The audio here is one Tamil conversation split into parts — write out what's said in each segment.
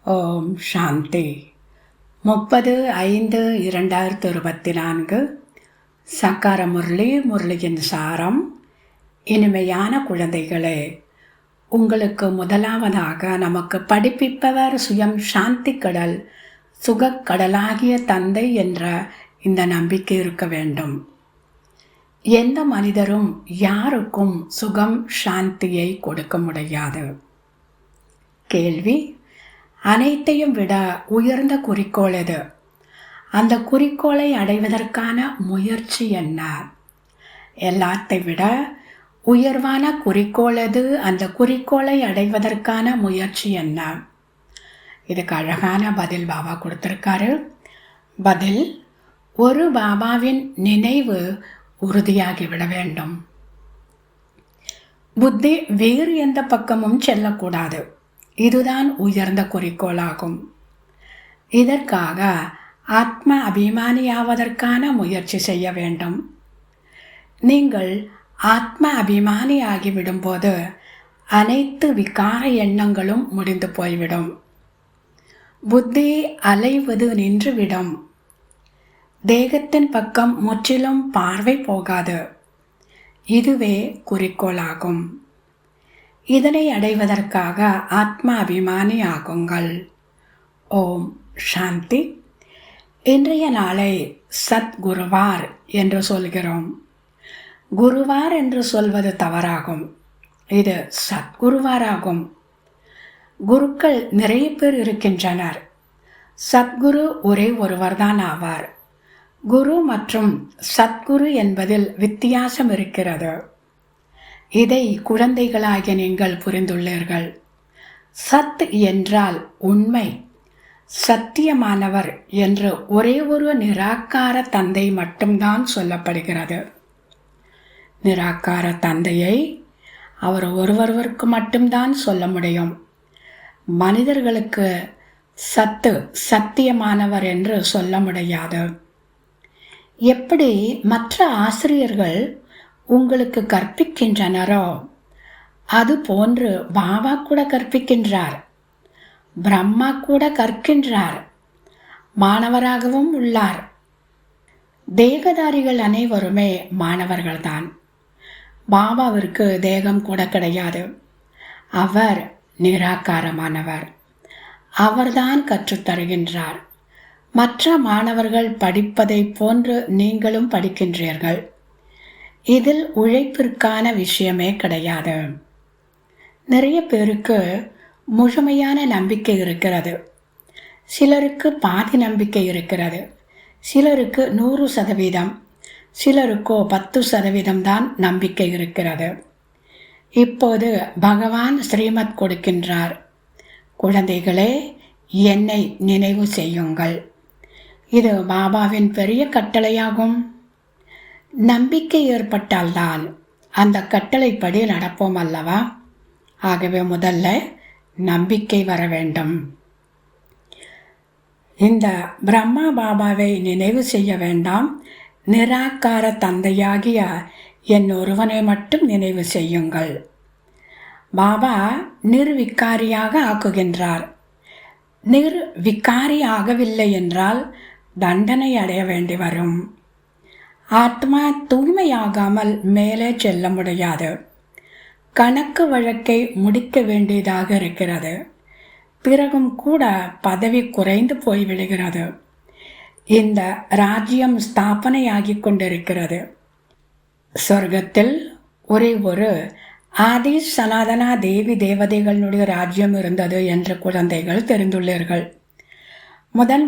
ஓம் சாந்தி 30/5/2024 சக்கார முரளியின் சாரம். இனிமையான குழந்தைகளே, உங்களுக்கு முதலாவதாக நமக்கு படிப்பிப்பவர் சுயம் சாந்தி கடல், சுகக்கடலாகிய தந்தை என்ற இந்த நம்பிக்கை இருக்க வேண்டும். எந்த மனிதரும் யாருக்கும் சுகம் சாந்தியை கொடுக்க முடியாது. கேள்வி: அனைத்தையும் விட உயர்ந்த குறிக்கோள் எது? அந்த குறிக்கோளை அடைவதற்கான முயற்சி என்ன? எல்லாத்தை விட உயர்வான குறிக்கோள் எது? அந்த குறிக்கோளை அடைவதற்கான முயற்சி என்ன? இதுக்கு அழகான பதில் பாபா கொடுத்திருக்காரு. பதில்: ஒரு பாபாவின் நினைவு உறுதியாகிவிட வேண்டும். புத்தி வேறு எந்த பக்கமும் செல்லக்கூடாது. இதுதான் உயர்ந்த குறிக்கோளாகும். இதற்காக ஆத்ம அபிமானியாவதற்கான முயற்சி செய்ய வேண்டும். நீங்கள் ஆத்ம அபிமானியாகிவிடும்போது அனைத்து விகார எண்ணங்களும் முடிந்து போய்விடும். புத்தி அலைவது நின்றுவிடும். தேகத்தின் பக்கம் முற்றிலும் பார்வை போகாது. இதுவே குறிக்கோளாகும். இதனை அடைவதற்காக ஆத்ம அபிமானி ஆகுங்கள். ஓம் சாந்தி. இன்றைய நாளை சத்குருவார் என்று சொல்கிறோம். குருவார் என்று சொல்வது தவறாகும். இது சத்குருவாராகும். குருக்கள் நிறைய பேர் இருக்கின்றனர். சத்குரு ஒரே ஒருவர்தான் ஆவார். குரு மற்றும் சத்குரு என்பதில் வித்தியாசம் இருக்கிறது. இதை குழந்தைகளாகிய நீங்கள் புரிந்துள்ளீர்கள். சத் என்றால் உண்மை, சத்தியமானவர் என்று ஒரே ஒரு நிராகார தந்தை மட்டும்தான் சொல்லப்படுகிறது. நிராகார தந்தையை அவர் ஒருவருக்கு மட்டும்தான் சொல்ல முடியும். மனிதர்களுக்கு சத்தியமானவர் என்று சொல்ல முடியாது. எப்படி மற்ற ஆசிரியர்கள் உங்களுக்கு கற்பிக்கின்றனரோ அது போன்று பாபா கூட கற்பிக்கின்றார். பிரம்மா கூட கற்கின்றார். மாணவராகவும் உள்ளார். தேகதாரிகள் அனைவருமே மாணவர்கள்தான். பாபாவிற்கு தேகம் கூட கிடையாது. அவர் நிராகாரமானவர். அவர்தான் கற்றுத்தருகின்றார். மற்ற மாணவர்கள் படிப்பதை போன்று நீங்களும் படிக்கின்றீர்கள். இதில் உழைப்பிற்கான விஷயமே கிடையாது. நிறைய பேருக்கு முழுமையான நம்பிக்கை இருக்கிறது. சிலருக்கு பாதி நம்பிக்கை இருக்கிறது. சிலருக்கு 100%, சிலருக்கோ 10% தான் நம்பிக்கை இருக்கிறது. இப்போது பகவான் ஸ்ரீமத் கொடுக்கின்றார். குழந்தைகளே, என்னை நினைவு செய்யுங்கள். இது பாபாவின் பெரிய கட்டளையாகும். நம்பிக்கை ஏற்பட்டால்தான் அந்த கட்டளைப்படி நடப்போம் அல்லவா? ஆகவே முதல்ல நம்பிக்கை வர வேண்டும். இந்த பிரம்மா பாபாவை நினைவு செய்ய வேண்டாம். நிராகார தந்தையாகிய என் ஒருவனை மட்டும் நினைவு செய்யுங்கள். பாபா நிர்விகாரியாக ஆக்குகின்றார். நிர்விகாரி ஆகவில்லை என்றால் தண்டனை அடைய வேண்டி வரும். ஆத்மா தூய்மையாகாமல் மேலே செல்ல முடியாது. கணக்கு வழக்கை முடிக்க வேண்டியதாக இருக்கிறது. பிறகும் கூட பதவி குறைந்து போய்விடுகிறது. இந்த ராஜ்யம் ஸ்தாபனையாகி கொண்டிருக்கிறது. சொர்க்கத்தில் ஒரே ஒரு ஆதி சனாதனா தேவி தேவதைகளுடைய ராஜ்யம் இருந்தது என்று குழந்தைகள் தெரிந்துள்ளீர்கள்.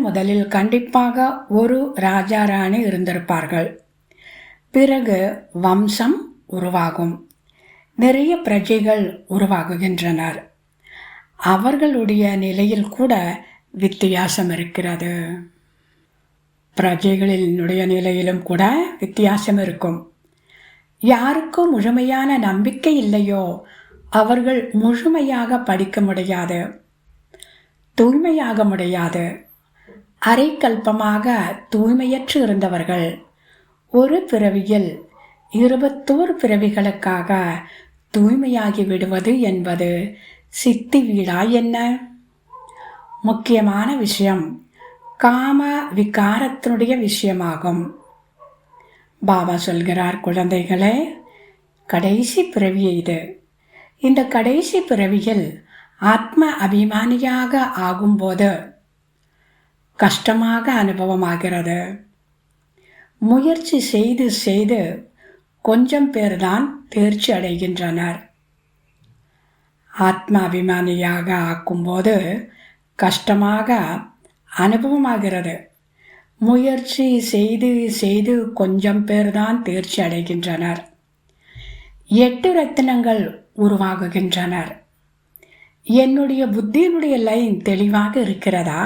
முதலில் கண்டிப்பாக ஒரு ராஜா ராணி இருந்திருப்பார்கள். பிறகு வம்சம் உருவாகும். நிறைய பிரஜைகள் உருவாகுகின்றனர். அவர்களுடைய நிலையில் கூட வித்தியாசம் இருக்கிறது. பிரஜைகளினுடைய நிலையிலும் கூட வித்தியாசம் இருக்கும். யாருக்கு முழுமையான நம்பிக்கை இல்லையோ அவர்கள் முழுமையாக படிக்க முடியாது, தூய்மையாக முடியாது. அரைக்கல்பமாக தூய்மையற்று இருந்தவர்கள் ஒரு பிறவியில் 21 பிறவிகளுக்காக தூய்மையாகி விடுவது என்பது சித்தி வீடா என்ன? முக்கியமான விஷயம் காம விகாரத்தினுடைய விஷயமாகும். பாபா சொல்கிறார், குழந்தைகளே, கடைசி பிறவி இது. இந்த கடைசி பிறவியில் ஆத்ம அபிமானியாக ஆகும்போது கஷ்டமாக அனுபவமாகிறது. முயற்சி செய்து செய்து கொஞ்சம் பேர்தான் தேர்ச்சி அடைகின்றனர். ஆத்ம அபிமானியாக ஆக்கும்போது கஷ்டமாக அனுபவமாகிறது. முயற்சி செய்து செய்து கொஞ்சம் பேர்தான் தேர்ச்சி அடைகின்றனர். 8 ரத்தினங்கள் உருவாகுகின்றனர். என்னுடைய புத்தியினுடைய லைன் தெளிவாக இருக்கிறதா?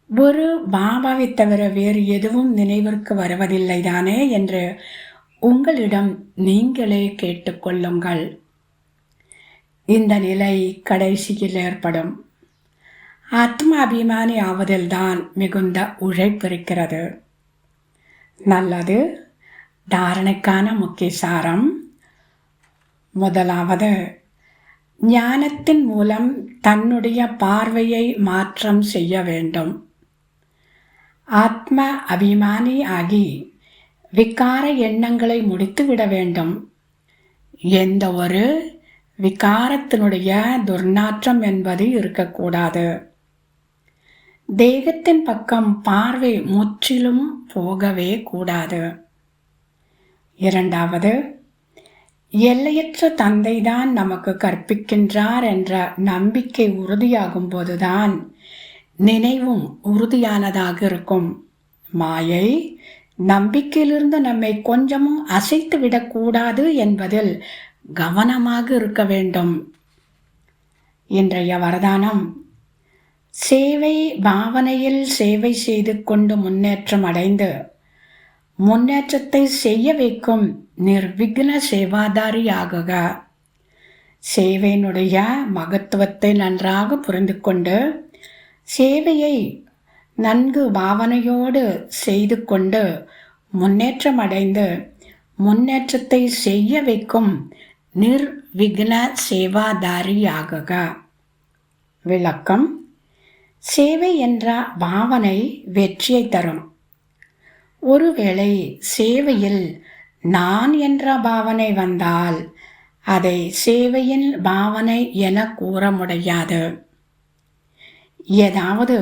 ஒரு பாபாவை தவிர வேறு எதுவும் நினைவிற்கு வருவதில்லை தானே என்று உங்களிடம் நீங்களே கேட்டுக்கொள்ளுங்கள். இந்த நிலை கடைசியில் ஏற்படும். ஆத்ம அபிமானி ஆவதில்தான் மிகுந்த உழைப்பிருக்கிறது. நல்லது. தாரணைக்கான முக்கிய சாரம். முதலாவது, ஞானத்தின் மூலம் தன்னுடைய பார்வையை மாற்றம் செய்ய வேண்டும். ஆத்ம அபிமானி ஆகி விகார எண்ணங்களை முடித்துவிட வேண்டும். எந்த ஒரு விகாரத்தினுடைய துர்நாற்றம் என்பது இருக்கக்கூடாது. தேகத்தின் பக்கம் பார்வை முற்றிலும் போகவே கூடாது. இரண்டாவது, எல்லையற்ற தந்தைதான் நமக்கு கற்பிக்கின்றார் என்ற நம்பிக்கை உறுதியாகும் போதுதான் நினைவும் உறுதியானதாக இருக்கும். மாயை நம்பிக்கையிலிருந்து நம்மை கொஞ்சமும் அசைத்து விடக்கூடாது என்பதில் கவனமாக இருக்க வேண்டும். இன்றைய வரதானம், சேவை பாவனையில் சேவை செய்து கொண்டு முன்னேற்றம் அடைந்து முன்னேற்றத்தை செய்ய வைக்கும் நிர்விக்ன சேவாதாரியாகுக. சேவையினுடைய மகத்துவத்தை நன்றாக புரிந்து கொண்டு சேவையை நன்கு பாவனையோடு செய்து கொண்டு முன்னேற்றம் அடைந்து முன்னேற்றத்தை செய்ய வைக்கும் நிர்விக்ன சேவாதாரியாகுக. விளக்கம்: சேவை என்ற பாவனை வெற்றியை தரும். ஒருவேளை சேவையில் நான் என்ற பாவனை வந்தால் அதை சேவையின் பாவனை என கூற முடியாது. ஏதாவது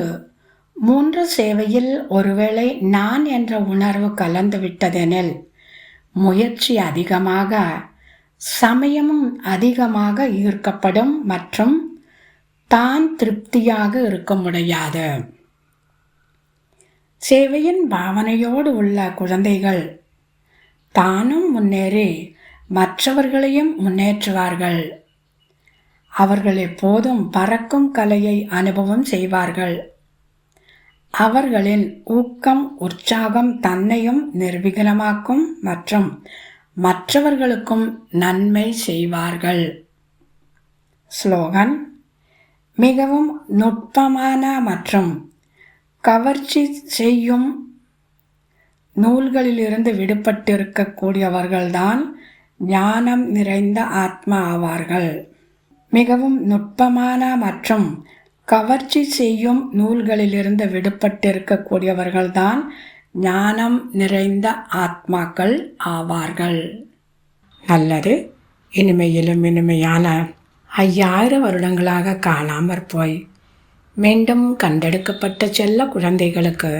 3 சேவையில் ஒருவேளை நான் என்ற உணர்வு கலந்து விட்டதெனில் முயற்சி அதிகமாக, சமயமும் அதிகமாக ஈர்க்கப்படும் மற்றும் தான் திருப்தியாக இருக்க முடியாது. சேவையின் பாவனையோடு உள்ள குழந்தைகள் தானும் முன்னேறி மற்றவர்களையும் முன்னேற்றுவார்கள். அவர்கள் எப்போதும் பறக்கும் கலையை அனுபவம் செய்வார்கள். அவர்களின் ஊக்கம், உற்சாகம் தன்னையும் நிர்விகனமாக்கும் மற்றும் மற்றவர்களுக்கும் நன்மை செய்வார்கள். ஸ்லோகன்: மிகவும் நுட்பமான மற்றும் கவர்ச்சி செய்யும் நூல்களிலிருந்து விடுபட்டிருக்கக்கூடியவர்கள்தான் ஞானம் நிறைந்த ஆத்மா ஆவார்கள். மிகவும் நுட்பமான மற்றும் கவர்ச்சி செய்யும் நூல்களிலிருந்து விடுபட்டிருக்கக்கூடியவர்கள்தான் ஞானம் நிறைந்த ஆத்மாக்கள் ஆவார்கள். நல்லது. இனிமையிலும் இனிமையான 5000 வருடங்களாக காணாமற் போய் மீண்டும் கண்டெடுக்கப்பட்ட செல்ல குழந்தைகளுக்கு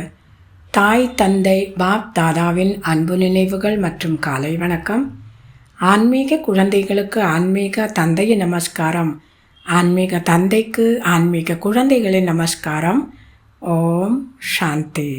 தாய் தந்தை பாப் தாதாவின் அன்பு நினைவுகள் மற்றும் காலை வணக்கம். ஆன்மீக குழந்தைகளுக்கு ஆன்மீக தந்தையின் நமஸ்காரம். ஆன்மீக தந்தைக்கு ஆன்மீக குழந்தைகளின் நமஸ்காரம். ஓம் சாந்தி.